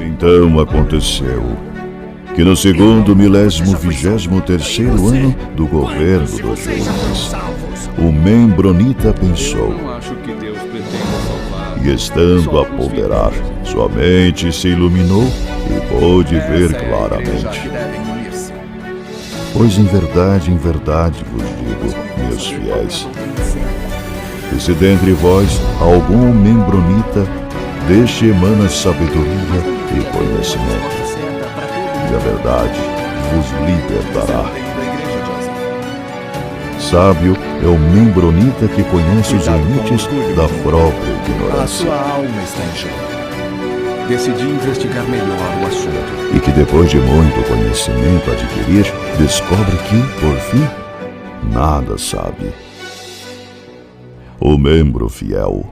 Então aconteceu que no segundo 1023º ano do governo do Jonas, o Membronita pensou, e estando a ponderar, sua mente se iluminou e pôde ver claramente. Pois em verdade vos digo, meus fiéis, que se dentre vós algum membronita, deste emana sabedoria e conhecimento, e a verdade vos libertará. Sábio é o membronita que conhece os limites da própria ignorância. A sua alma está em jogo. Decidi investigar melhor o assunto. E que depois de muito conhecimento adquirir, descobre que, por fim, nada sabe. O membro fiel.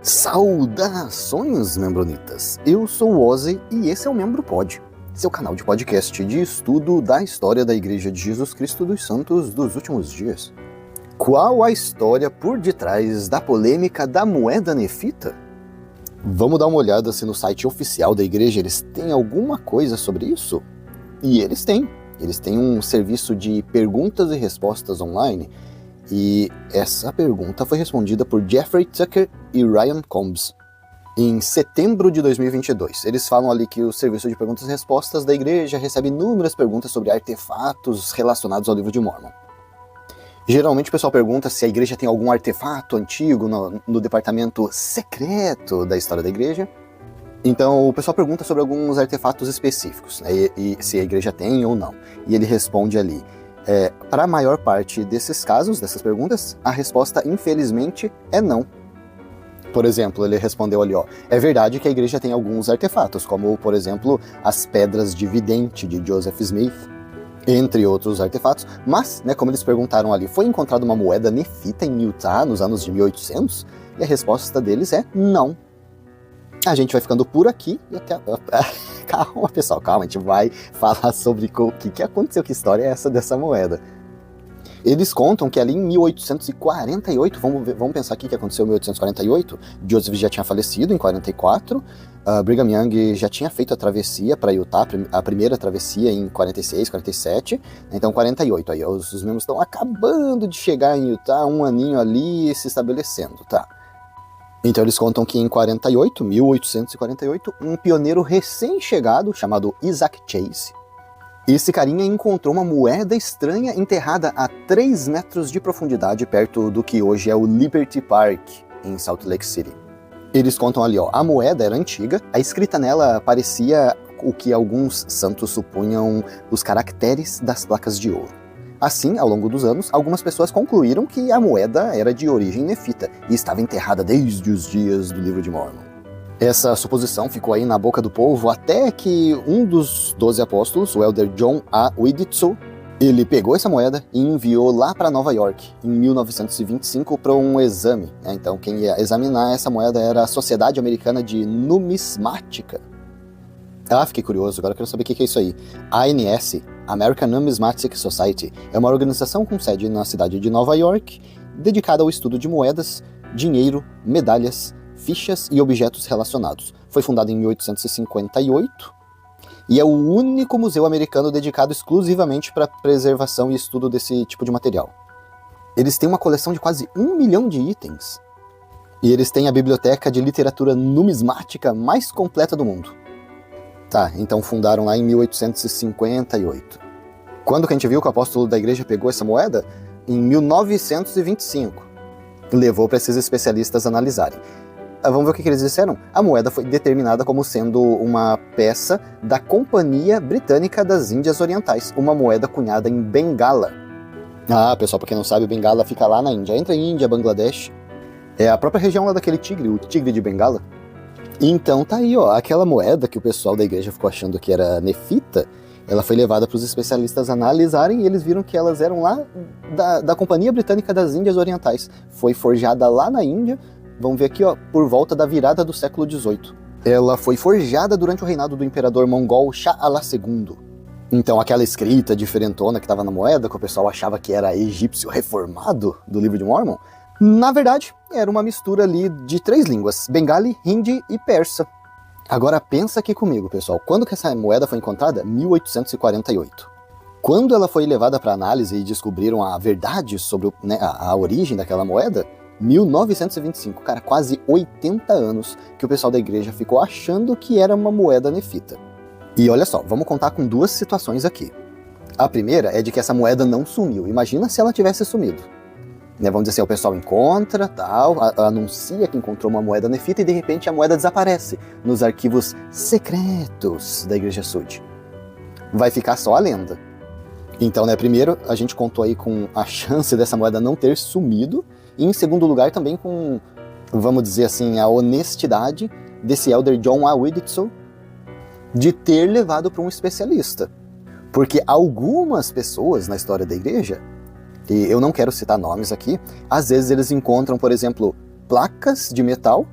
Saudações, membronitas! Eu sou o Ozzy e esse é o Membro Pod, seu canal de podcast de estudo da história da Igreja de Jesus Cristo dos Santos dos Últimos Dias. Qual a história por detrás da polêmica da moeda nefita? Vamos dar uma olhada se no site oficial da igreja eles têm alguma coisa sobre isso? E eles têm. Eles têm um serviço de perguntas e respostas online. E essa pergunta foi respondida por Jeffrey Tucker e Ryan Combs em setembro de 2022. Eles falam ali que o serviço de perguntas e respostas da igreja recebe inúmeras perguntas sobre artefatos relacionados ao livro de Mórmon. Geralmente o pessoal pergunta se a igreja tem algum artefato antigo no departamento secreto da história da igreja. Então o pessoal pergunta sobre alguns artefatos específicos, né, e se a igreja tem ou não. E ele responde ali. Para a maior parte desses casos, dessas perguntas, a resposta, infelizmente, é não. Por exemplo, ele respondeu ali, é verdade que a igreja tem alguns artefatos, como, por exemplo, as pedras de vidente de Joseph Smith, entre outros artefatos, mas, né, como eles perguntaram ali, foi encontrada uma moeda nefita em Utah nos anos de 1800? E a resposta deles é não. A gente vai ficando por aqui e até... Calma, pessoal, calma, a gente vai falar sobre o que aconteceu, que história é essa dessa moeda. Eles contam que ali em 1848, vamos pensar aqui que aconteceu em 1848, Joseph já tinha falecido em 44, Brigham Young já tinha feito a travessia para Utah, a primeira travessia em 46, 47, então 48, aí os membros estão acabando de chegar em Utah, um aninho ali se estabelecendo, tá? Então eles contam que em 1848, um pioneiro recém-chegado chamado Isaac Chase, esse carinha encontrou uma moeda estranha enterrada a 3 metros de profundidade perto do que hoje é o Liberty Park, em Salt Lake City. Eles contam ali, a moeda era antiga, a escrita nela parecia o que alguns santos supunham os caracteres das placas de ouro. Assim, ao longo dos anos, algumas pessoas concluíram que a moeda era de origem nefita e estava enterrada desde os dias do livro de Mórmon. Essa suposição ficou aí na boca do povo até que um dos 12 apóstolos, o elder John A. Widitsoe, ele pegou essa moeda e enviou lá para Nova York, em 1925, para um exame. Então, quem ia examinar essa moeda era a Sociedade Americana de Numismática. Fiquei curioso, agora eu quero saber o que é isso aí. ANS, American Numismatic Society, é uma organização com sede na cidade de Nova York, dedicada ao estudo de moedas, dinheiro, medalhas, fichas e objetos relacionados. Foi fundada em 1858 e é o único museu americano dedicado exclusivamente para preservação e estudo desse tipo de material. Eles têm uma coleção de quase 1 milhão de itens e eles têm a biblioteca de literatura numismática mais completa do mundo. Tá, então fundaram lá em 1858. Quando que a gente viu que o apóstolo da igreja pegou essa moeda? Em 1925. Levou para esses especialistas analisarem. Vamos ver o que eles disseram? A moeda foi determinada como sendo uma peça da Companhia Britânica das Índias Orientais, uma moeda cunhada em Bengala. Pessoal, pra quem não sabe, Bengala fica lá na Índia, entre a Índia e Bangladesh. É a própria região lá daquele tigre, o tigre de Bengala. Então tá aí, aquela moeda que o pessoal da igreja ficou achando que era nefita, ela foi levada para os especialistas analisarem e eles viram que elas eram lá da Companhia Britânica das Índias Orientais. Foi forjada lá na Índia, vamos ver aqui, por volta da virada do século XVIII. Ela foi forjada durante o reinado do imperador mongol Shah Alah II. Então aquela escrita diferentona que estava na moeda, que o pessoal achava que era egípcio reformado do livro de Mórmon, Na verdade, era uma mistura ali de 3 línguas, bengali, hindi e persa. Agora pensa aqui comigo, pessoal, quando que essa moeda foi encontrada? 1848. Quando ela foi levada para análise e descobriram a verdade sobre a origem daquela moeda? 1925, cara, quase 80 anos que o pessoal da igreja ficou achando que era uma moeda nefita. E olha só, vamos contar com 2 situações aqui. A primeira é de que essa moeda não sumiu. Imagina se ela tivesse sumido. Vamos dizer assim, o pessoal encontra, tal, anuncia que encontrou uma moeda nefita e de repente a moeda desaparece nos arquivos secretos da Igreja Sud. Vai ficar só a lenda. Então, primeiro, a gente contou aí com a chance dessa moeda não ter sumido, e em segundo lugar também com, vamos dizer assim, a honestidade desse elder John A. Widitsoe de ter levado para um especialista. Porque algumas pessoas na história da igreja, e eu não quero citar nomes aqui, às vezes eles encontram, por exemplo, placas de metal,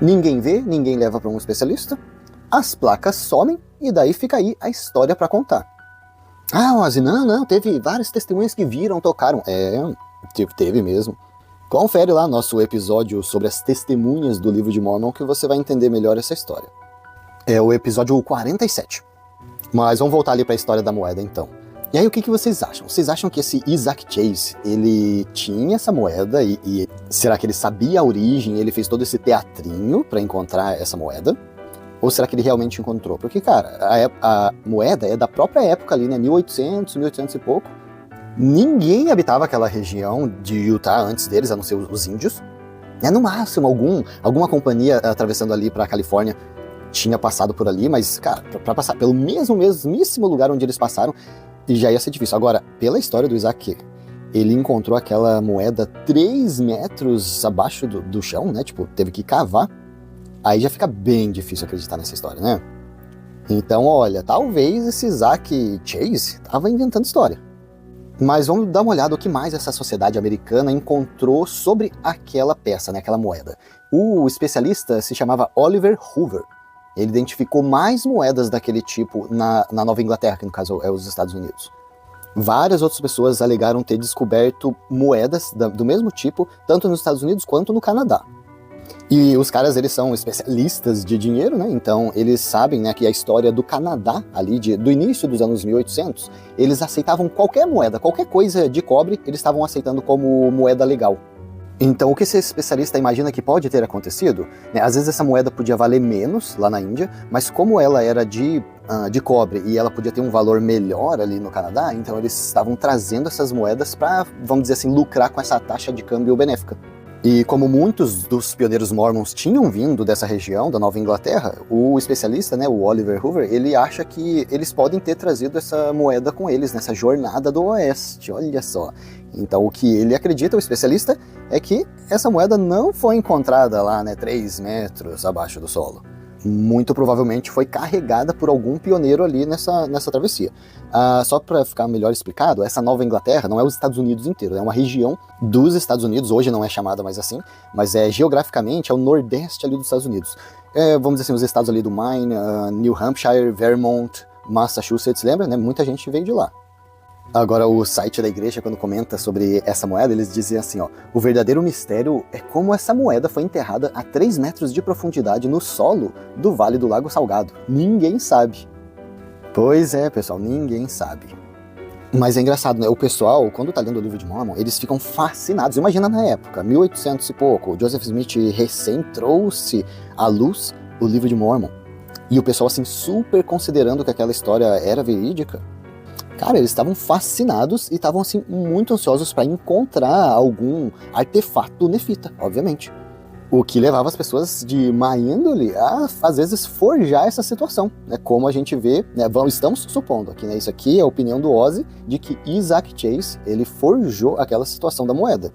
ninguém vê, ninguém leva para um especialista, as placas somem e daí fica aí a história para contar. Ah, Ozzy, não, teve várias testemunhas que viram, tocaram. Teve mesmo. Confere lá nosso episódio sobre as testemunhas do livro de Mormon que você vai entender melhor essa história. É o episódio 47. Mas vamos voltar ali para a história da moeda então. E aí o que vocês acham? Vocês acham que esse Isaac Chase, ele tinha essa moeda e será que ele sabia a origem e ele fez todo esse teatrinho para encontrar essa moeda? Ou será que ele realmente encontrou? Porque, cara, a moeda é da própria época ali, 1800 e pouco. Ninguém habitava aquela região de Utah antes deles, a não ser os índios. No máximo, alguma companhia atravessando ali para a Califórnia tinha passado por ali, mas, cara, para passar pelo mesmíssimo lugar onde eles passaram, já ia ser difícil. Agora, pela história do Isaac, ele encontrou aquela moeda 3 metros abaixo do chão, teve que cavar. Aí já fica bem difícil acreditar nessa história, né? Então, olha, talvez esse Isaac Chase tava inventando história. Mas vamos dar uma olhada no que mais essa sociedade americana encontrou sobre aquela peça, aquela moeda. O especialista se chamava Oliver Hoover. Ele identificou mais moedas daquele tipo na Nova Inglaterra, que no caso é os Estados Unidos. Várias outras pessoas alegaram ter descoberto moedas do mesmo tipo, tanto nos Estados Unidos quanto no Canadá. E os caras, eles são especialistas de dinheiro, então eles sabem que a história do Canadá, ali do início dos anos 1800, eles aceitavam qualquer moeda, qualquer coisa de cobre, eles estavam aceitando como moeda legal. Então o que esse especialista imagina que pode ter acontecido, às vezes essa moeda podia valer menos lá na Índia, mas como ela era de cobre e ela podia ter um valor melhor ali no Canadá, então eles estavam trazendo essas moedas para, vamos dizer assim, lucrar com essa taxa de câmbio benéfica. E como muitos dos pioneiros mormons tinham vindo dessa região, da Nova Inglaterra, o especialista, o Oliver Hoover, ele acha que eles podem ter trazido essa moeda com eles nessa jornada do oeste, olha só. Então o que ele acredita, o especialista, é que essa moeda não foi encontrada lá, 3 metros abaixo do solo. Muito provavelmente foi carregada por algum pioneiro ali nessa travessia. Só para ficar melhor explicado, essa Nova Inglaterra não é os Estados Unidos inteiro, é uma região dos Estados Unidos, hoje não é chamada mais assim, mas geograficamente é o nordeste ali dos Estados Unidos. Vamos dizer assim, os estados ali do Maine, New Hampshire, Vermont, Massachusetts, lembra? Muita gente veio de lá. Agora, o site da igreja, quando comenta sobre essa moeda, eles diziam assim, o verdadeiro mistério é como essa moeda foi enterrada a 3 metros de profundidade no solo do Vale do Lago Salgado. Ninguém sabe. Pois é, pessoal, ninguém sabe. Mas é engraçado, o pessoal, quando tá lendo o livro de Mormon, eles ficam fascinados. Imagina na época, 1800 e pouco, o Joseph Smith recém trouxe à luz o livro de Mormon. E o pessoal, assim, super considerando que aquela história era verídica. Cara, eles estavam fascinados e estavam, assim, muito ansiosos para encontrar algum artefato nefita, obviamente. O que levava as pessoas de má índole a, às vezes, forjar essa situação, como a gente vê, estamos supondo aqui, isso aqui é a opinião do Ozzy, de que Isaac Chase, ele forjou aquela situação da moeda.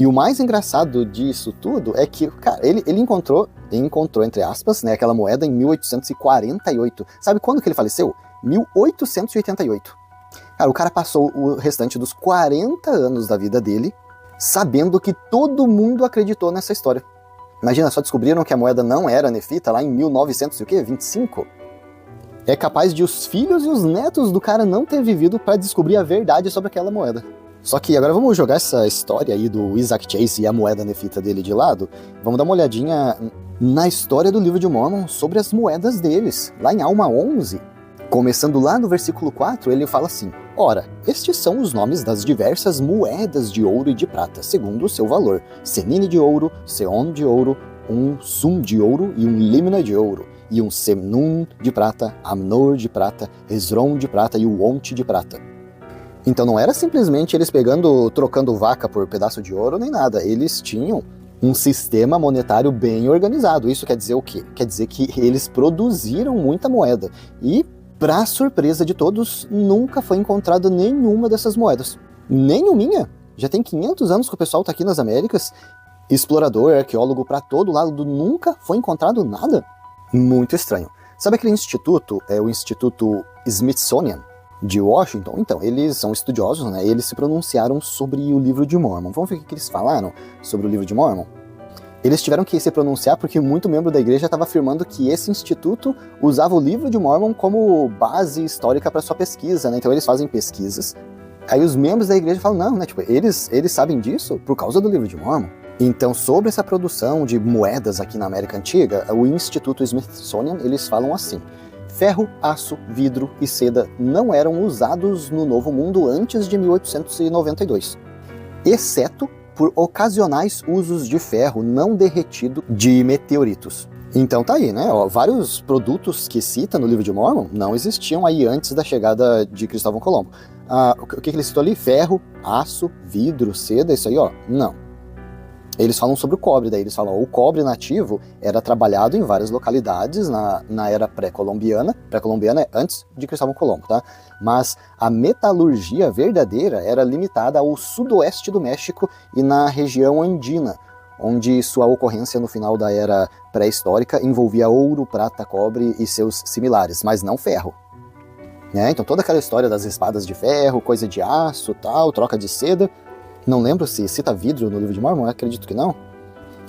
E o mais engraçado disso tudo é que, cara, ele encontrou, entre aspas, aquela moeda em 1848. Sabe quando que ele faleceu? 1888. Cara, o cara passou o restante dos 40 anos da vida dele sabendo que todo mundo acreditou nessa história. Imagina, só descobriram que a moeda não era nefita lá em 1925. É capaz de os filhos e os netos do cara não ter vivido para descobrir a verdade sobre aquela moeda. Só que agora vamos jogar essa história aí do Isaac Chase e a moeda nefita dele de lado. Vamos dar uma olhadinha na história do livro de Mormon sobre as moedas deles, lá em Alma 11. Começando lá no versículo 4, ele fala assim: ora, estes são os nomes das diversas moedas de ouro e de prata, segundo o seu valor: senine de ouro, seon de ouro, um sum de ouro e um limna de ouro, e um semnum de prata, amnor de prata, esron de prata e o onte de prata. Então não era simplesmente eles trocando vaca por pedaço de ouro nem nada, eles tinham um sistema monetário bem organizado. Isso quer dizer o quê? Quer dizer que eles produziram muita moeda e, para surpresa de todos, nunca foi encontrada nenhuma dessas moedas. Nenhuminha! Já tem 500 anos que o pessoal tá aqui nas Américas, explorador, arqueólogo para todo lado, nunca foi encontrado nada? Muito estranho. Sabe aquele instituto, o Instituto Smithsonian de Washington? Então, eles são estudiosos, né? Eles se pronunciaram sobre o livro de Mormon. Vamos ver o que eles falaram sobre o livro de Mormon? Eles tiveram que se pronunciar porque muito membro da igreja estava afirmando que esse instituto usava o livro de Mormon como base histórica para sua pesquisa, né? Então eles fazem pesquisas. Aí os membros da igreja falam, não, né? Tipo, eles sabem disso por causa do livro de Mormon. Então, sobre essa produção de moedas aqui na América Antiga, o Instituto Smithsonian, eles falam assim: ferro, aço, vidro e seda não eram usados no Novo Mundo antes de 1892, exceto por ocasionais usos de ferro não derretido de meteoritos. Então tá aí, né? Ó, vários produtos que cita no livro de Mormon não existiam aí antes da chegada de Cristóvão Colombo. O que ele citou ali? Ferro, aço, vidro, seda, isso aí, ó, não. Eles falam sobre o cobre, daí eles falam, ó, o cobre nativo era trabalhado em várias localidades na era pré-colombiana. Pré-colombiana é antes de Cristóvão Colombo, tá? Mas a metalurgia verdadeira era limitada ao sudoeste do México e na região andina, onde sua ocorrência no final da era pré-histórica envolvia ouro, prata, cobre e seus similares, mas não ferro. Então toda aquela história das espadas de ferro, coisa de aço, tal, troca de seda. Não lembro se cita vidro no livro de Mormon, eu acredito que não.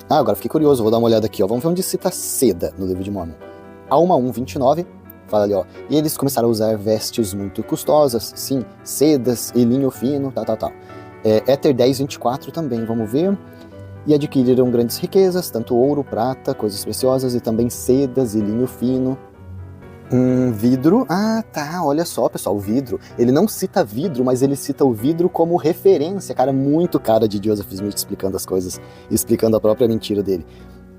Agora fiquei curioso, vou dar uma olhada aqui, ó. Vamos ver onde cita seda no livro de Mormon. Alma 1:29, fala ali, ó. E eles começaram a usar vestes muito custosas, sim, sedas e linho fino, tal. Éter 10:24 também, vamos ver. E adquiriram grandes riquezas, tanto ouro, prata, coisas preciosas, e também sedas e linho fino. Vidro, tá, olha só, pessoal, o vidro, ele não cita vidro, mas ele cita o vidro como referência, cara, muito cara de Joseph Smith explicando as coisas, explicando a própria mentira dele.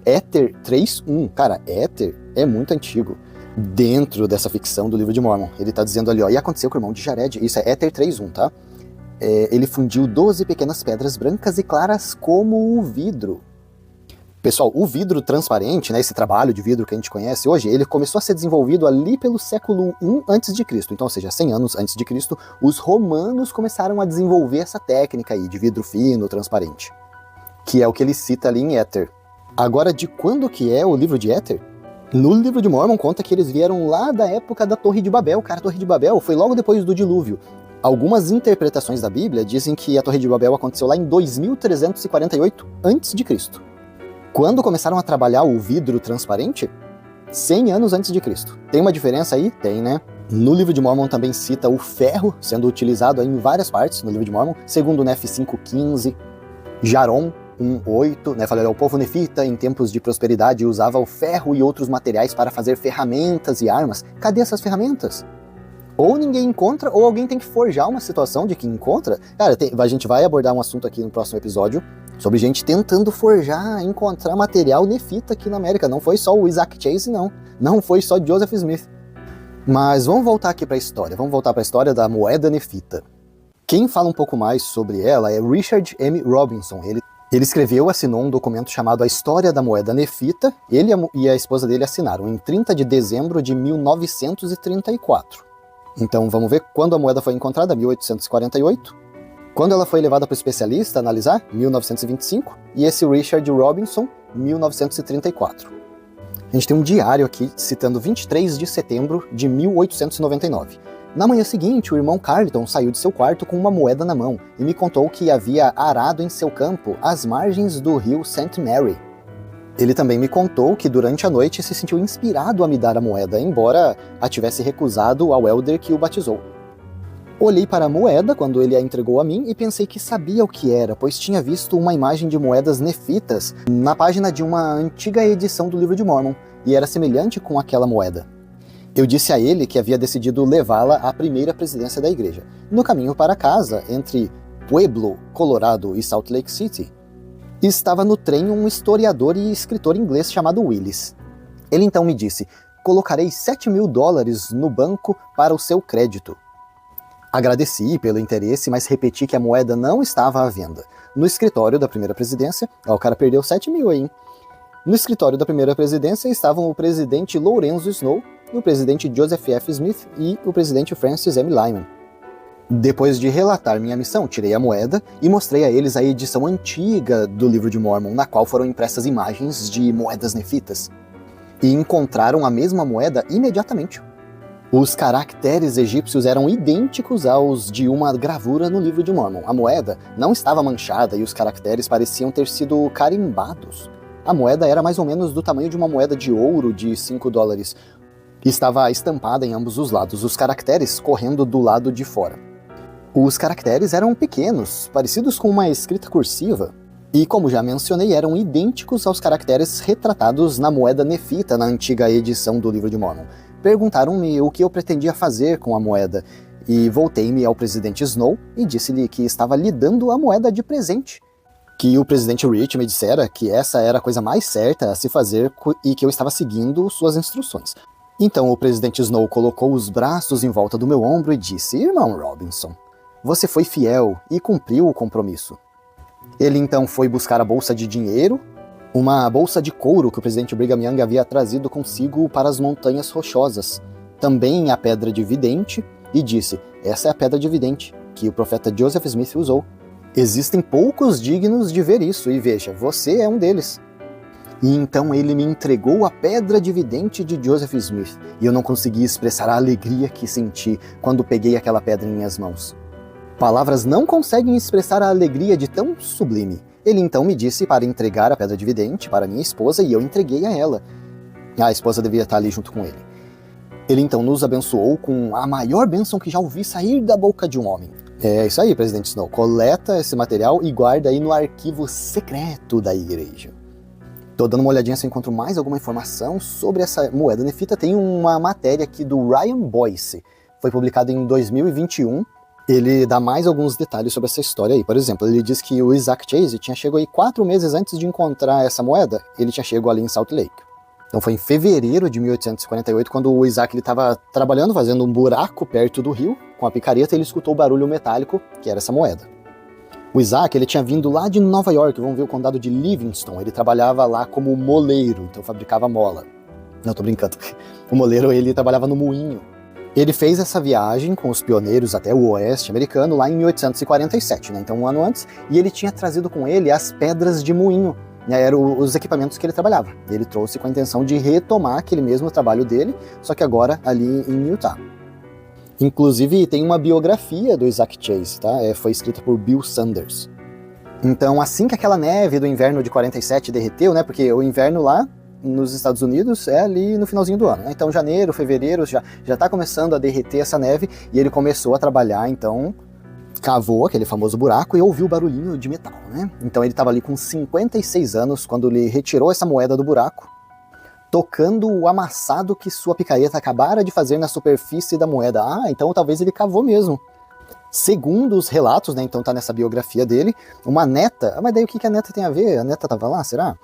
Éter 3:1, cara, éter é muito antigo, dentro dessa ficção do livro de Mormon, ele tá dizendo ali, ó, e aconteceu com o irmão de Jared, isso é éter 3:1, tá? Ele fundiu 12 pequenas pedras brancas e claras como o vidro. Pessoal, o vidro transparente, né, esse trabalho de vidro que a gente conhece hoje, ele começou a ser desenvolvido ali pelo século I a.C., então, ou seja, 100 anos antes de Cristo, os romanos começaram a desenvolver essa técnica aí de vidro fino, transparente, que é o que ele cita ali em Éter. Agora, de quando que é o livro de Éter? No livro de Mormon conta que eles vieram lá da época da Torre de Babel. Cara, a Torre de Babel foi logo depois do dilúvio. Algumas interpretações da Bíblia dizem que a Torre de Babel aconteceu lá em 2348 a.C., quando começaram a trabalhar o vidro transparente? 100 anos antes de Cristo. Tem uma diferença aí? Tem, né? No livro de Mormon também cita o ferro sendo utilizado em várias partes no livro de Mormon, segundo Nef 5:15, Jarom 1:8, né? Fala, o povo nefita em tempos de prosperidade usava o ferro e outros materiais para fazer ferramentas e armas. Cadê essas ferramentas? Ou ninguém encontra, ou alguém tem que forjar uma situação de que encontra. Cara, a gente vai abordar um assunto aqui no próximo episódio sobre gente tentando forjar, encontrar material nefita aqui na América. Não foi só o Isaac Chase, não. Não foi só Joseph Smith. Mas vamos voltar aqui para a história. Vamos voltar para a história da moeda nefita. Quem fala um pouco mais sobre ela é Richard M. Robinson. Ele escreveu, assinou um documento chamado A História da Moeda Nefita. Ele e a esposa dele assinaram em 30 de dezembro de 1934. Então vamos ver quando a moeda foi encontrada, 1848. Quando ela foi levada para o especialista analisar, 1925, e esse Richard Robinson, 1934. A gente tem um diário aqui citando 23 de setembro de 1899. Na manhã seguinte, o irmão Carleton saiu de seu quarto com uma moeda na mão e me contou que havia arado em seu campo às margens do rio St. Mary. Ele também me contou que durante a noite se sentiu inspirado a me dar a moeda, embora a tivesse recusado ao elder que o batizou. Olhei para a moeda quando ele a entregou a mim e pensei que sabia o que era, pois tinha visto uma imagem de moedas nefitas na página de uma antiga edição do Livro de Mórmon, e era semelhante com aquela moeda. Eu disse a ele que havia decidido levá-la à primeira presidência da igreja. No caminho para casa, entre Pueblo, Colorado e Salt Lake City, estava no trem um historiador e escritor inglês chamado Willis. Ele então me disse: colocarei $7.000 no banco para o seu crédito. Agradeci pelo interesse, mas repeti que a moeda não estava à venda. No escritório da primeira presidência, o cara perdeu 7 mil aí, hein? No escritório da primeira presidência estavam o presidente Lorenzo Snow, o presidente Joseph F. Smith e o presidente Francis M. Lyman. Depois de relatar minha missão, tirei a moeda e mostrei a eles a edição antiga do Livro de Mórmon, na qual foram impressas imagens de moedas nefitas. E encontraram a mesma moeda imediatamente. Os caracteres egípcios eram idênticos aos de uma gravura no Livro de Mórmon. A moeda não estava manchada e os caracteres pareciam ter sido carimbados. A moeda era mais ou menos do tamanho de uma moeda de ouro de $5. Estava estampada em ambos os lados, os caracteres correndo do lado de fora. Os caracteres eram pequenos, parecidos com uma escrita cursiva, e, como já mencionei, eram idênticos aos caracteres retratados na moeda nefita na antiga edição do Livro de Mórmon. Perguntaram-me o que eu pretendia fazer com a moeda, e voltei-me ao presidente Snow e disse-lhe que estava lhe dando a moeda de presente, que o presidente Rich me dissera que essa era a coisa mais certa a se fazer e que eu estava seguindo suas instruções. Então o presidente Snow colocou os braços em volta do meu ombro e disse: irmão Robinson, você foi fiel e cumpriu o compromisso. Ele então foi buscar a bolsa de dinheiro, uma bolsa de couro que o presidente Brigham Young havia trazido consigo para as Montanhas Rochosas, também a pedra de vidente, e disse: essa é a pedra de vidente que o profeta Joseph Smith usou. Existem poucos dignos de ver isso, e veja, você é um deles. E então ele me entregou a pedra de vidente de Joseph Smith, e eu não consegui expressar a alegria que senti quando peguei aquela pedra em minhas mãos. Palavras não conseguem expressar a alegria de tão sublime. Ele então me disse para entregar a pedra de vidente para minha esposa, e eu entreguei a ela. A esposa devia estar ali junto com ele. Ele então nos abençoou com a maior bênção que já ouvi sair da boca de um homem. É isso aí, presidente Snow. Coleta esse material e guarda aí no arquivo secreto da igreja. Tô dando uma olhadinha se eu encontro mais alguma informação sobre essa moeda nefita. Tem uma matéria aqui do Ryan Boyce. Foi publicado em 2021. Ele dá mais alguns detalhes sobre essa história aí. Por exemplo, ele diz que o Isaac Chase tinha chegado aí 4 meses antes de encontrar essa moeda. Ele tinha chegado ali em Salt Lake. Então foi em fevereiro de 1848, quando o Isaac estava trabalhando, fazendo um buraco perto do rio, com a picareta, ele escutou o barulho metálico, que era essa moeda. O Isaac, ele tinha vindo lá de Nova York, vamos ver o condado de Livingston. Ele trabalhava lá como moleiro, então fabricava mola. Não, tô brincando. O moleiro, ele trabalhava no moinho. Ele fez essa viagem com os pioneiros até o oeste americano lá em 1847, né? Então um ano antes, e ele tinha trazido com ele as pedras de moinho, né? Eram os equipamentos que ele trabalhava. Ele trouxe com a intenção de retomar aquele mesmo trabalho dele, só que agora ali em Utah. Inclusive tem uma biografia do Isaac Chase, tá? Foi escrita por Bill Sanders. Então assim que aquela neve do inverno de 47 derreteu, né? Porque o inverno lá nos Estados Unidos é ali no finalzinho do ano, né? Então janeiro, fevereiro já tá começando a derreter essa neve, e ele começou a trabalhar, então cavou aquele famoso buraco e ouviu o barulhinho de metal, né? Então ele estava ali com 56 anos quando ele retirou essa moeda do buraco, tocando o amassado que sua picareta acabara de fazer na superfície da moeda. Ah, então talvez ele cavou mesmo. Segundo os relatos, né? Então tá nessa biografia dele, uma neta... mas daí o que a neta tem a ver? A neta tava lá, será?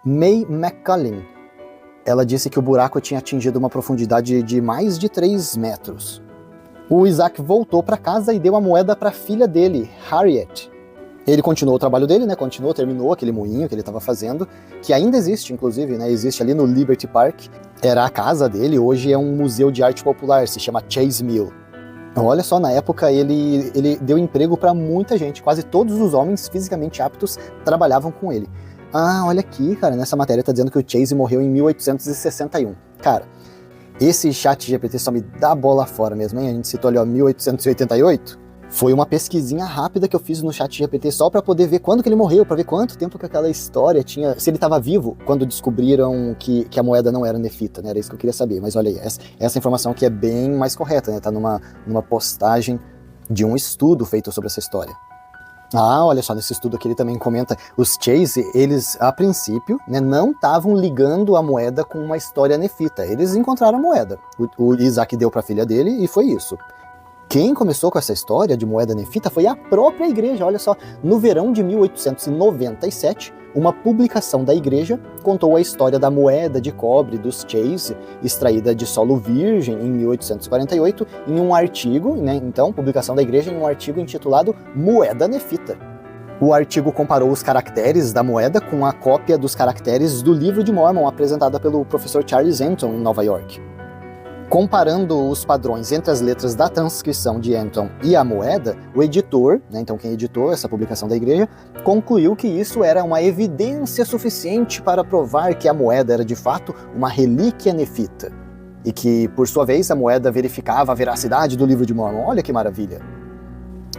May McCullin. Ela disse que o buraco tinha atingido uma profundidade de mais de 3 metros. O Isaac voltou para casa e deu a moeda para a filha dele, Harriet. Ele continuou o trabalho dele, né? Terminou aquele moinho que ele estava fazendo, que ainda existe, inclusive, né? Existe ali no Liberty Park. Era a casa dele, hoje é um museu de arte popular, se chama Chase Mill. Então, olha só, na época ele deu emprego para muita gente, quase todos os homens fisicamente aptos trabalhavam com ele. Ah, olha aqui, cara, nessa matéria tá dizendo que o Chase morreu em 1861. Cara, esse chat GPT só me dá bola fora mesmo, hein? A gente citou ali, ó, 1888. Foi uma pesquisinha rápida que eu fiz no chat GPT só pra poder ver quando que ele morreu, pra ver quanto tempo que aquela história tinha, se ele tava vivo quando descobriram que a moeda não era nefita, né? Era isso que eu queria saber. Mas olha aí, essa informação aqui é bem mais correta, né? Tá numa postagem de um estudo feito sobre essa história. Olha só, nesse estudo aqui ele também comenta, os Chase, eles a princípio, né, não estavam ligando a moeda com uma história nefita, eles encontraram a moeda, o Isaac deu para a filha dele e foi isso. Quem começou com essa história de moeda nefita foi a própria igreja, olha só, no verão de 1897, uma publicação da igreja contou a história da moeda de cobre dos Chase, extraída de solo virgem em 1848, em um artigo, né, então, publicação da igreja em um artigo intitulado Moeda Nefita. O artigo comparou os caracteres da moeda com a cópia dos caracteres do Livro de Mórmon apresentada pelo professor Charles Anton em Nova York. Comparando os padrões entre as letras da transcrição de Anton e a moeda, o editor, né, então quem editou essa publicação da igreja, concluiu que isso era uma evidência suficiente para provar que a moeda era de fato uma relíquia nefita, e que, por sua vez, a moeda verificava a veracidade do Livro de Mórmon. Olha que maravilha!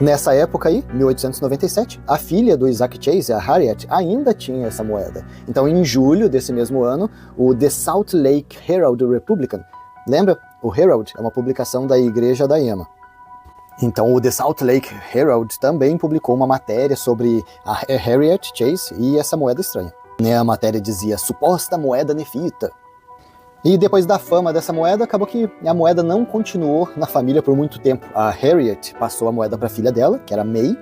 Nessa época aí, 1897, a filha do Isaac Chase, a Harriet, ainda tinha essa moeda. Então, em julho desse mesmo ano, o The Salt Lake Herald Republican, lembra? O Herald é uma publicação da Igreja da Ema. Então o The Salt Lake Herald também publicou uma matéria sobre a Harriet Chase e essa moeda estranha. A matéria dizia suposta moeda nefita. E depois da fama dessa moeda, acabou que a moeda não continuou na família por muito tempo. A Harriet passou a moeda para a filha dela, que era May,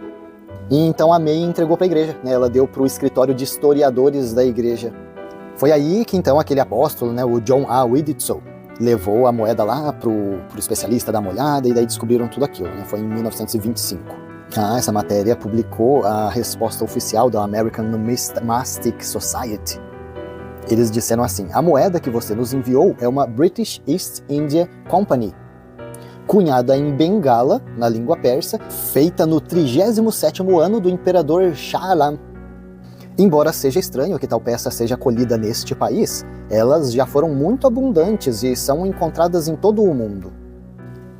e então a May entregou para a igreja. Ela deu para o escritório de historiadores da igreja. Foi aí que então aquele apóstolo, o John A. Widitsoe, levou a moeda lá pro especialista dar uma olhada e daí descobriram tudo aquilo, Foi em 1925. Essa matéria publicou a resposta oficial da American Numismatic Society. Eles disseram assim: a moeda que você nos enviou é uma British East India Company, cunhada em Bengala, na língua persa, feita no 37º ano do imperador Shah Alam. Embora seja estranho que tal peça seja colhida neste país, elas já foram muito abundantes e são encontradas em todo o mundo.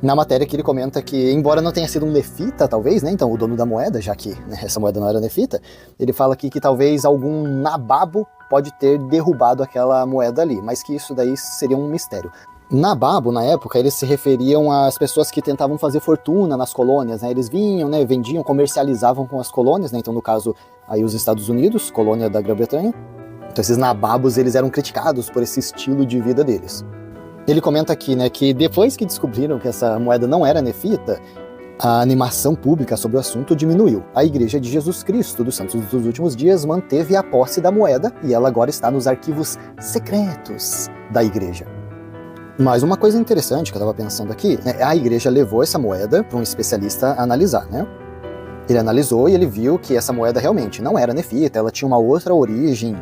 Na matéria que ele comenta que, embora não tenha sido um nefita, talvez, então o dono da moeda, já que essa moeda não era nefita, ele fala aqui que talvez algum nababo pode ter derrubado aquela moeda ali, mas que isso daí seria um mistério. Nababo, na época, eles se referiam às pessoas que tentavam fazer fortuna nas colônias, Eles vinham, vendiam, comercializavam com as colônias, Então, no caso, aí os Estados Unidos, colônia da Grã-Bretanha. Então, esses nababos, eles eram criticados por esse estilo de vida deles. Ele comenta aqui, que depois que descobriram que essa moeda não era nefita, a animação pública sobre o assunto diminuiu. A Igreja de Jesus Cristo dos Santos dos Últimos Dias manteve a posse da moeda e ela agora está nos arquivos secretos da igreja. Mas uma coisa interessante que eu estava pensando aqui, a igreja levou essa moeda para um especialista analisar, Ele analisou e ele viu que essa moeda realmente não era nefita, ela tinha uma outra origem,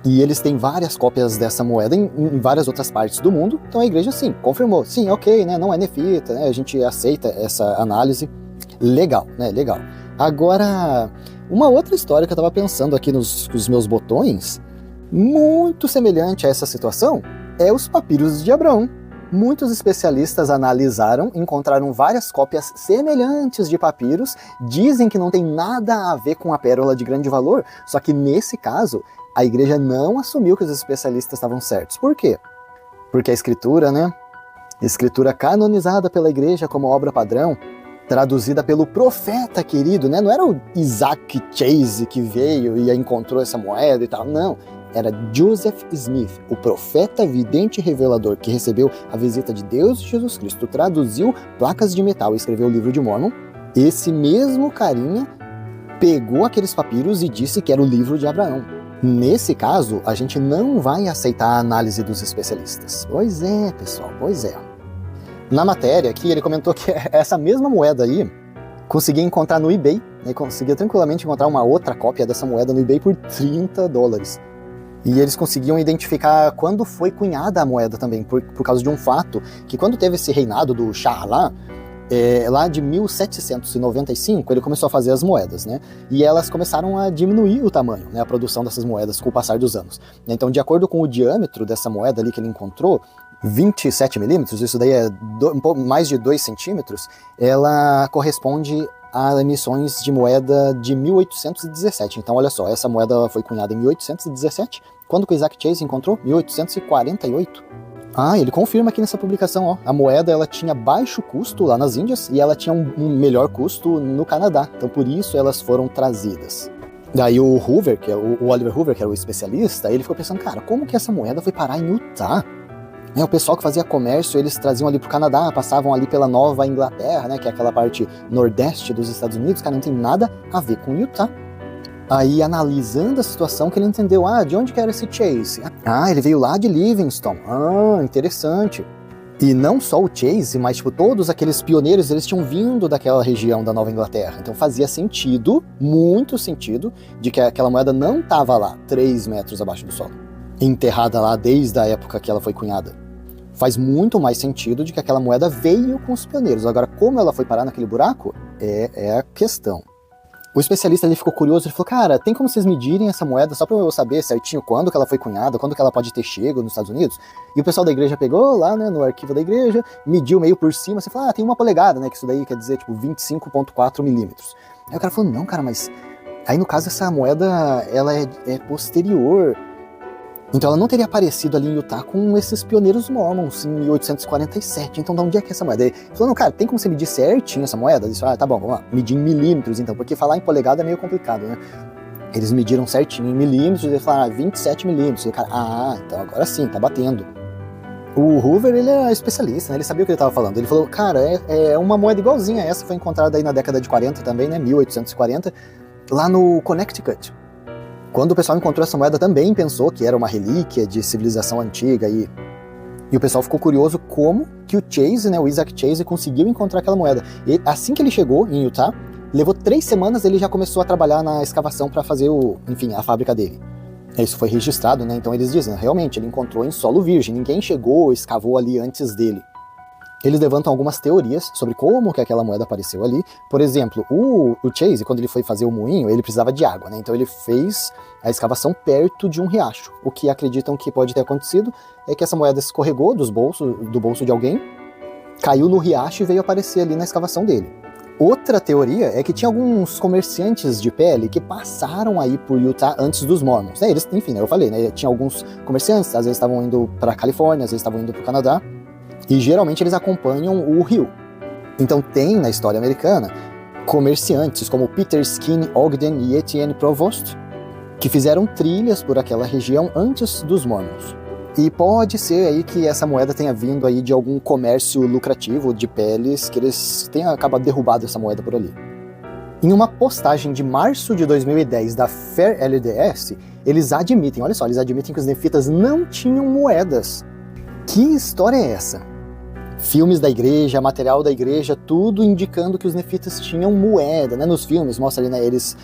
e eles têm várias cópias dessa moeda em várias outras partes do mundo, então a igreja sim, confirmou, sim, ok, não é nefita, a gente aceita essa análise, legal, legal. Agora, uma outra história que eu estava pensando aqui nos meus botões, muito semelhante a essa situação, é os papiros de Abraão. Muitos especialistas analisaram, encontraram várias cópias semelhantes de papiros, dizem que não tem nada a ver com a pérola de grande valor, só que nesse caso, a igreja não assumiu que os especialistas estavam certos. Por quê? Porque a escritura, escritura canonizada pela igreja como obra padrão, traduzida pelo profeta querido, não era o Isaac Chase que veio e encontrou essa moeda e tal, não. Era Joseph Smith, o profeta vidente e revelador que recebeu a visita de Deus e Jesus Cristo, traduziu placas de metal e escreveu o Livro de Mórmon. Esse mesmo carinha pegou aqueles papiros e disse que era o Livro de Abraão. Nesse caso, a gente não vai aceitar a análise dos especialistas. Pois é, pessoal, pois é. Na matéria aqui, ele comentou que essa mesma moeda aí conseguia encontrar no eBay, conseguia tranquilamente encontrar uma outra cópia dessa moeda no eBay por $30. E eles conseguiam identificar quando foi cunhada a moeda também, por causa de um fato, que quando teve esse reinado do Shah Alam, lá de 1795, ele começou a fazer as moedas, E elas começaram a diminuir o tamanho, a produção dessas moedas com o passar dos anos. Então, de acordo com o diâmetro dessa moeda ali que ele encontrou, 27 milímetros, isso daí é um pouco mais de 2 centímetros, ela corresponde a emissões de moeda de 1817. Então, olha só, essa moeda foi cunhada em 1817, quando que o Isaac Chase encontrou? 1848. Ele confirma aqui nessa publicação, ó, a moeda ela tinha baixo custo lá nas Índias e ela tinha um melhor custo no Canadá, então por isso elas foram trazidas. Daí o Hoover, que é o Oliver Hoover, que era o especialista, ele ficou pensando, cara, como que essa moeda foi parar em Utah? O pessoal que fazia comércio, eles traziam ali pro Canadá, passavam ali pela Nova Inglaterra, né, que é aquela parte nordeste dos Estados Unidos, cara, não tem nada a ver com Utah. Aí, analisando a situação, que ele entendeu, de onde que era esse Chase? Ele veio lá de Livingston. Interessante. E não só o Chase, mas tipo, todos aqueles pioneiros, eles tinham vindo daquela região da Nova Inglaterra. Então fazia sentido, muito sentido, de que aquela moeda não estava lá, 3 metros abaixo do solo, enterrada lá desde a época que ela foi cunhada. Faz muito mais sentido de que aquela moeda veio com os pioneiros. Agora, como ela foi parar naquele buraco, é a questão. O especialista ele ficou curioso, ele falou, cara, tem como vocês medirem essa moeda só pra eu saber certinho quando que ela foi cunhada, quando que ela pode ter chego nos Estados Unidos? E o pessoal da igreja pegou lá, né, no arquivo da igreja, mediu meio por cima, você falou, tem 1 polegada, né, que isso daí quer dizer, tipo, 25,4 milímetros. Aí o cara falou, não, cara, mas... Aí no caso essa moeda, ela é posterior. Então ela não teria aparecido ali em Utah com esses pioneiros mormons em 1847. Então de onde é que é essa moeda? Ele falou, não, cara, tem como você medir certinho essa moeda? Ele disse, tá bom, vamos lá, medir em milímetros então, porque falar em polegada é meio complicado, né? Eles mediram certinho em milímetros, e ele falou, 27 milímetros. E o cara, então agora sim, tá batendo. O Hoover, ele é especialista, né? Ele sabia o que ele estava falando. Ele falou, cara, é uma moeda igualzinha a essa, foi encontrada aí na década de 40 também, né? 1840, lá no Connecticut. Quando o pessoal encontrou essa moeda também pensou que era uma relíquia de civilização antiga e o pessoal ficou curioso como que o Chase, né, o Isaac Chase, conseguiu encontrar aquela moeda. E assim que ele chegou em Utah, levou 3 semanas, ele já começou a trabalhar na escavação para fazer a fábrica dele. Isso foi registrado, né? Então eles dizem, realmente, ele encontrou em solo virgem, ninguém chegou, escavou ali antes dele. Eles levantam algumas teorias sobre como que aquela moeda apareceu ali. Por exemplo, o Chase, quando ele foi fazer o moinho, ele precisava de água, né? Então ele fez a escavação perto de um riacho. O que acreditam que pode ter acontecido é que essa moeda escorregou do bolso de alguém, caiu no riacho e veio aparecer ali na escavação dele. Outra teoria é que tinha alguns comerciantes de pele que passaram aí por Utah antes dos Mormons. Eles, enfim, eu falei, né? Tinha alguns comerciantes, às vezes estavam indo para a Califórnia, às vezes estavam indo para o Canadá. E geralmente eles acompanham o rio. Então tem na história americana comerciantes como Peter Skinny Ogden e Etienne Provost, que fizeram trilhas por aquela região antes dos Mormons. E pode ser aí que essa moeda tenha vindo aí de algum comércio lucrativo de peles, que eles tenham acabado derrubado essa moeda por ali. Em uma postagem de março de 2010 da Fair LDS, eles admitem, olha só, eles admitem que os nefitas não tinham moedas. Que história é essa? Filmes da igreja, material da igreja, tudo indicando que os nefitas tinham moeda, né? Nos filmes mostra ali, né, eles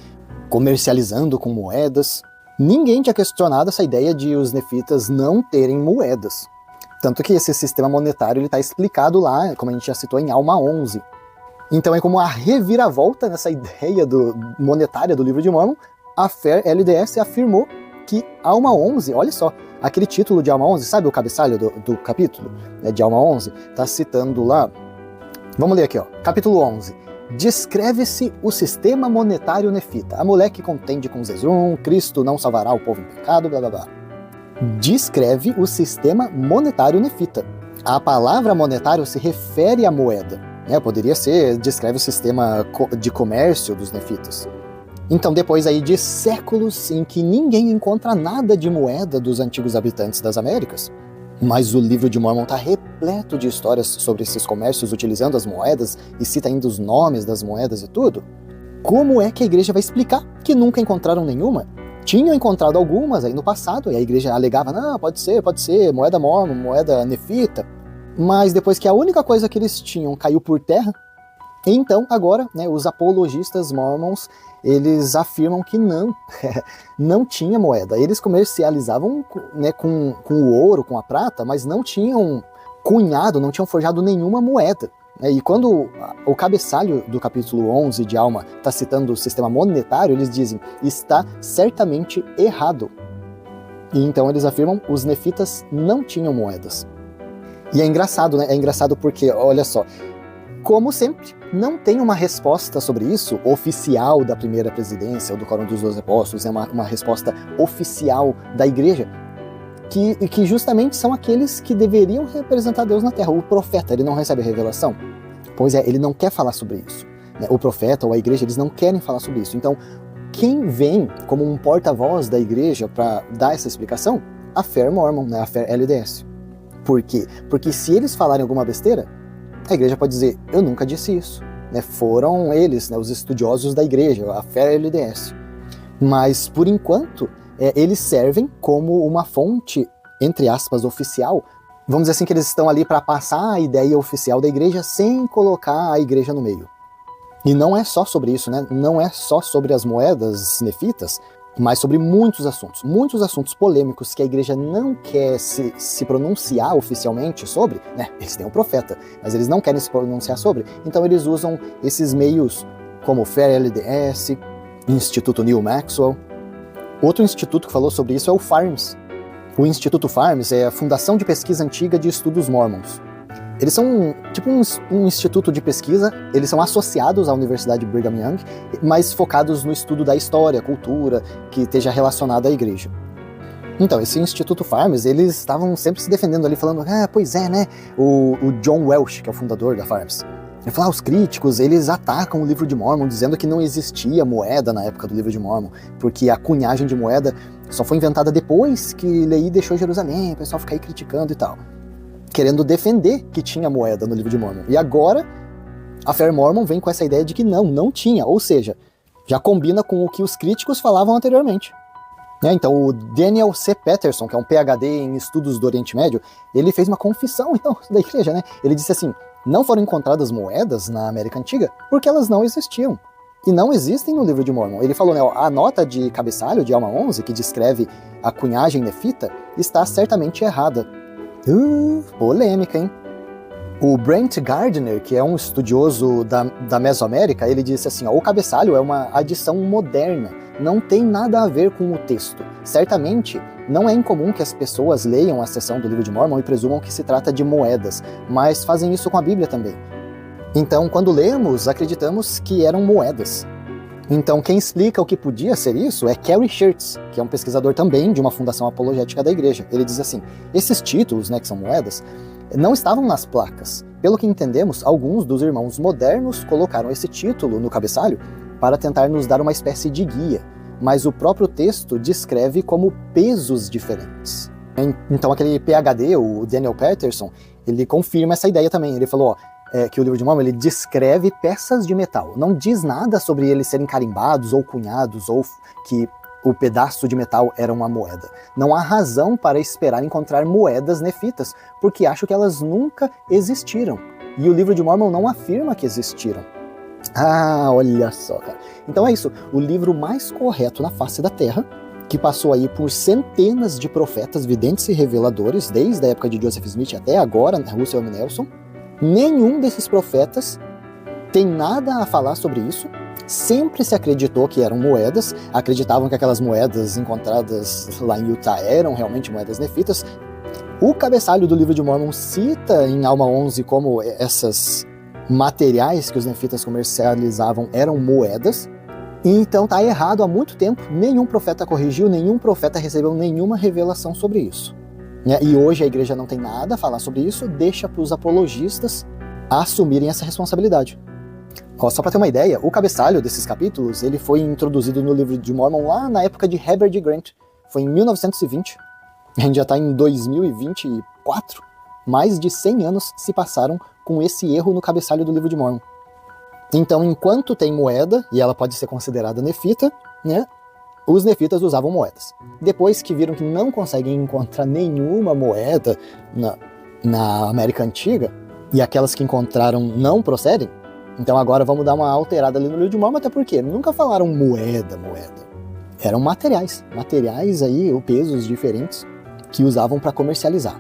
comercializando com moedas. Ninguém tinha questionado essa ideia de os nefitas não terem moedas. Tanto que esse sistema monetário está explicado lá, como a gente já citou, em Alma 11. Então é como a reviravolta nessa ideia monetária do livro de Mormon, a Fair LDS afirmou que Alma 11, olha só, aquele título de Alma 11, sabe o cabeçalho do capítulo, né, de Alma 11? Está citando lá, vamos ler aqui, ó, capítulo 11. Descreve-se o sistema monetário nefita. A mulher que contende com Zezum, Cristo não salvará o povo em pecado, blá blá blá. Descreve o sistema monetário nefita. A palavra monetário se refere à moeda, né? Poderia ser, descreve o sistema de comércio dos nefitas. Então, depois aí de séculos em que ninguém encontra nada de moeda dos antigos habitantes das Américas, mas o livro de Mormon está repleto de histórias sobre esses comércios utilizando as moedas e cita ainda os nomes das moedas e tudo, como é que a igreja vai explicar que nunca encontraram nenhuma? Tinham encontrado algumas aí no passado e a igreja alegava, não, pode ser, moeda Mormon, moeda nefita, mas depois que a única coisa que eles tinham caiu por terra, então agora, né, os apologistas mormons, eles afirmam que não tinha moeda. Eles comercializavam, né, com o ouro, com a prata, mas não tinham cunhado, não tinham forjado nenhuma moeda. E quando o cabeçalho do capítulo 11 de Alma está citando o sistema monetário, eles dizem, está certamente errado. E então eles afirmam, os nefitas não tinham moedas. E é engraçado, né? É engraçado porque, olha só, como sempre, não tem uma resposta sobre isso oficial da primeira presidência ou do Quórum dos 12 Apóstolos, é uma resposta oficial da igreja. que justamente são aqueles que deveriam representar Deus na Terra. O profeta, ele não recebe a revelação? Pois é, ele não quer falar sobre isso. Né? O profeta ou a igreja, eles não querem falar sobre isso. Então, quem vem como um porta-voz da igreja para dar essa explicação? A Fair Mormon, né? A Fair LDS. Por quê? Porque se eles falarem alguma besteira, a igreja pode dizer, eu nunca disse isso. Né? Foram eles, né, os estudiosos da igreja, a Fair LDS. Mas, por enquanto, eles servem como uma fonte, entre aspas, oficial. Vamos dizer assim que eles estão ali para passar a ideia oficial da igreja sem colocar a igreja no meio. E não é só sobre isso, né? Não é só sobre as moedas nefitas, mas sobre muitos assuntos polêmicos que a igreja não quer se pronunciar oficialmente sobre, né? Eles têm um profeta, mas eles não querem se pronunciar sobre, então eles usam esses meios como o Fair LDS, Instituto Neil Maxwell. Outro instituto que falou sobre isso é o FARMS. O Instituto FARMS é a Fundação de Pesquisa Antiga de Estudos Mormons. Eles são tipo um instituto de pesquisa, eles são associados à Universidade Brigham Young, mas focados no estudo da história, cultura, que esteja relacionada à igreja. Então, esse Instituto FARMS, eles estavam sempre se defendendo ali, falando, pois é, né, o John Welsh, que é o fundador da FARMS, ele falou, os críticos, eles atacam o livro de Mormon, dizendo que não existia moeda na época do livro de Mormon, porque a cunhagem de moeda só foi inventada depois que Lehi deixou Jerusalém, o pessoal fica aí criticando e tal, querendo defender que tinha moeda no livro de Mormon. E agora, a Fair Mormon vem com essa ideia de que não tinha, ou seja, já combina com o que os críticos falavam anteriormente. Então, o Daniel C. Patterson, que é um PhD em estudos do Oriente Médio, ele fez uma confissão então, da igreja, né? Ele disse assim, não foram encontradas moedas na América Antiga porque elas não existiam. E não existem no livro de Mormon. Ele falou, né, a nota de cabeçalho de Alma 11, que descreve a cunhagem nefita, está certamente errada. Polêmica, hein? O Brent Gardner, que é um estudioso da Mesoamérica, ele disse assim, o cabeçalho é uma adição moderna, não tem nada a ver com o texto. Certamente, não é incomum que as pessoas leiam a seção do livro de Mormon e presumam que se trata de moedas, mas fazem isso com a Bíblia também. Então, quando lemos, acreditamos que eram moedas. Então, quem explica o que podia ser isso é Kerry Shirts, que é um pesquisador também de uma fundação apologética da igreja. Ele diz assim, esses títulos, né, que são moedas, não estavam nas placas. Pelo que entendemos, alguns dos irmãos modernos colocaram esse título no cabeçalho para tentar nos dar uma espécie de guia, mas o próprio texto descreve como pesos diferentes. Então, aquele PhD, o Daniel Patterson, ele confirma essa ideia também. Ele falou, que o livro de Mormon ele descreve peças de metal, não diz nada sobre eles serem carimbados ou cunhados ou que o pedaço de metal era uma moeda. Não há razão para esperar encontrar moedas nefitas, porque acho que elas nunca existiram. E o livro de Mormon não afirma que existiram. Olha só, cara. Então é isso, o livro mais correto na face da Terra, que passou aí por centenas de profetas, videntes e reveladores, desde a época de Joseph Smith até agora, Russell M. Nelson. Nenhum desses profetas tem nada a falar sobre isso. Sempre se acreditou que eram moedas, acreditavam que aquelas moedas encontradas lá em Utah eram realmente moedas nefitas. O cabeçalho do livro de Mormon cita em Alma 11 como essas materiais que os nefitas comercializavam eram moedas. Então tá errado há muito tempo, nenhum profeta corrigiu, nenhum profeta recebeu nenhuma revelação sobre isso. E hoje a igreja não tem nada a falar sobre isso, deixa para os apologistas assumirem essa responsabilidade. Só para ter uma ideia, o cabeçalho desses capítulos ele foi introduzido no livro de Mormon lá na época de Heber G. Grant. Foi em 1920. A gente já está em 2024. Mais de 100 anos se passaram com esse erro no cabeçalho do livro de Mormon. Então, enquanto tem moeda, e ela pode ser considerada nefita, né? Os nefitas usavam moedas. Depois que viram que não conseguem encontrar nenhuma moeda na América Antiga, e aquelas que encontraram não procedem, então agora vamos dar uma alterada ali no livro de Mormon, até porque nunca falaram moeda. Eram materiais aí, ou pesos diferentes, que usavam para comercializar.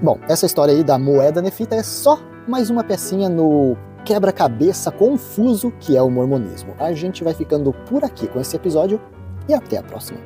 Bom, essa história aí da moeda nefita é só mais uma pecinha no quebra-cabeça confuso que é o mormonismo. A gente vai ficando por aqui com esse episódio, e até a próxima.